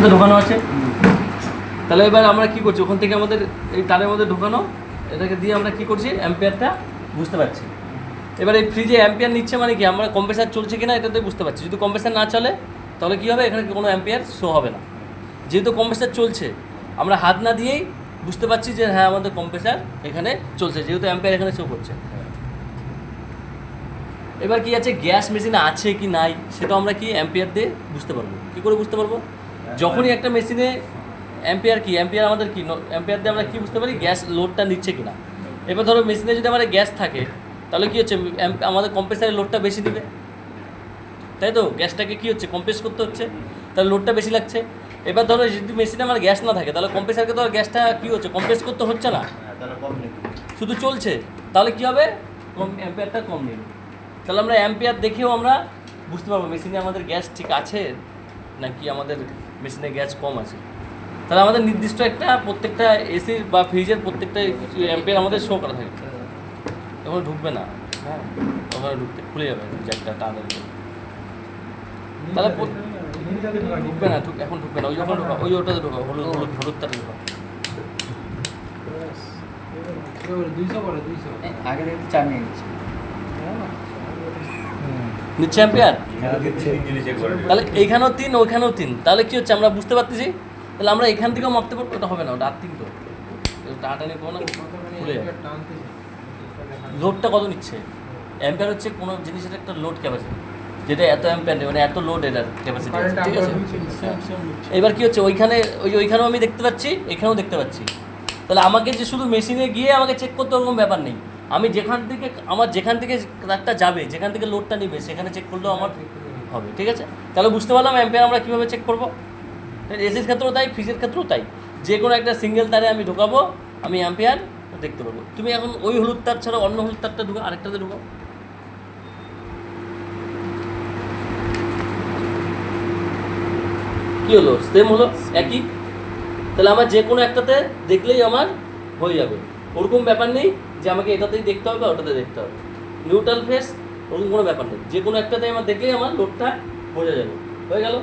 সাথে ঢোকানো আছে। তাহলে এবার আমরা কী করছি, ওখান থেকে আমাদের এই তারের মধ্যে ঢোকানো, এটাকে দিয়ে আমরা কী করছি, অ্যাম্পিয়ারটা বুঝতে পারছি। এবার এই ফ্রিজে অ্যাম্পিয়ার নিচ্ছে মানে কি, আমরা কম্প্রেসার চলছে কিনা এটাতে বুঝতে পারছি। যদি কম্প্রেসার না চলে তাহলে কী হবে, এখানে কোনো অ্যাম্পিয়ার শো হবে না। যেহেতু কম্প্রেসার চলছে, আমরা হাত না দিয়েই বুঝতে পারছি যে হ্যাঁ আমাদের কম্প্রেসার এখানে চলছে, যেহেতু অ্যাম্পিয়ার এখানে শো করছে। এবার কি আছে, গ্যাস মেশিনে আছে কি নাই সেটা আমরা কি অ্যাম্পিয়ার দিয়ে বুঝতে পারবো। কী করে বুঝতে পারবো, যখনই একটা মেশিনে অ্যাম্পিয়ার কি, অ্যাম্পিয়ার আমাদের কি, অ্যাম্পিয়ার দিয়ে আমরা কী বুঝতে পারি, গ্যাস লোডটা নিচ্ছে কিনা। এবার ধরো মেশিনে যদি আমাদের গ্যাস থাকে তাহলে কী হচ্ছে, আমাদের কম্প্রেসারের লোডটা বেশি দিবে, তাই তো। গ্যাসটাকে কী হচ্ছে, কম্প্রেস করতে হচ্ছে, তাহলে লোডটা বেশি লাগছে। এবার ধরো যদি মেশিনে আমার গ্যাস না থাকে তাহলে কম্প্রেসারকে তো আর গ্যাসটা কী হচ্ছে, কম্প্রেস করতে হচ্ছে না, শুধু চলছে, তাহলে কী হবে, অ্যাম্পিয়ারটা কম নেবে। তাহলে আমরা অ্যাম্পিয়ার দেখেও আমরা বুঝতে পারবো মেশিনে আমাদের গ্যাস ঠিক আছে নাকি আমাদের মেশিনে গ্যাস কম আছে। তাহলে আমাদের নির্দিষ্ট একটা প্রত্যেকটা এসি বা ফ্রিজের প্রত্যেকটা অ্যাম্পিয়ার আমাদের শো করা থাকে। তখন ঢুকবে না, হ্যাঁ ওখানে ঢুকতে খুলে যাবে জ্যাকটা টানের, তাহলে ঢুকবে না, এখন ঢুকবে না। ওই যখন ঢোকা, ওই ওটাতে ঢোকা, হলুদ হলুদ হলুদটাতে ঢোকা। আগে দেখতে 4 নিয়ে নিচ্ছে নিচ্ছে অ্যাম্পিয়ার, তাহলে এইখানেও 3 ওইখানেও 3, তাহলে কী হচ্ছে আমরা বুঝতে পারতেছি। তাহলে আমরা এখান থেকেও মাপতে পারবো, ওটা হবে না, ওটা 3 তো টানাটানি করবো না, খুলে যাবে। লোডটা কত নিচ্ছে, অ্যাম্পিয়ার হচ্ছে কোনো জিনিসের একটা লোড ক্যাপাসিটি, যেটা এত অ্যাম্পিয়ার মানে এত লোড এটার ক্যাপাসিটি, ঠিক আছে। এবার কী হচ্ছে, ওইখানেও আমি দেখতে পাচ্ছি, এখানেও দেখতে পাচ্ছি। তাহলে আমাকে যে শুধু মেশিনে গিয়ে আমাকে চেক করতে ওরকম ব্যাপার নেই, আমি যেখান থেকে তারটা যাবে, যেখান থেকে লোডটা নেবে সেখানে চেক করলেও আমার হবে, ঠিক আছে। তাহলে বুঝতে পারলাম অ্যাম্পিয়ার আমরা কীভাবে চেক করবো। এসির ক্ষেত্রেও তাই, ফ্রিজের ক্ষেত্রেও তাই, যে কোনো একটা সিঙ্গেল তারে আমি ঢোকাবো, আমি অ্যাম্পিয়ার দেখতে পারবো। তুমি এখন ওই হলুদ তার ছাড়া অন্য হলুদ তারটা ঢুকাও, আরেকটাতে ঢুকাও, কী হলো, সেম হলো, একই। তাহলে আমার যে কোনো একটাতে দেখলেই আমার হয়ে যাবে, ওরকম ব্যাপার নেই যে আমাকে এটাতেই দেখতে হবে ওটাতে দেখতে হবে, নিউট্রাল ফেস ওরকম কোনো ব্যাপার নেই, যে কোনো একটাতে আমার দেখলেই আমার লোডটা বোঝা যাবে, হয়ে গেল।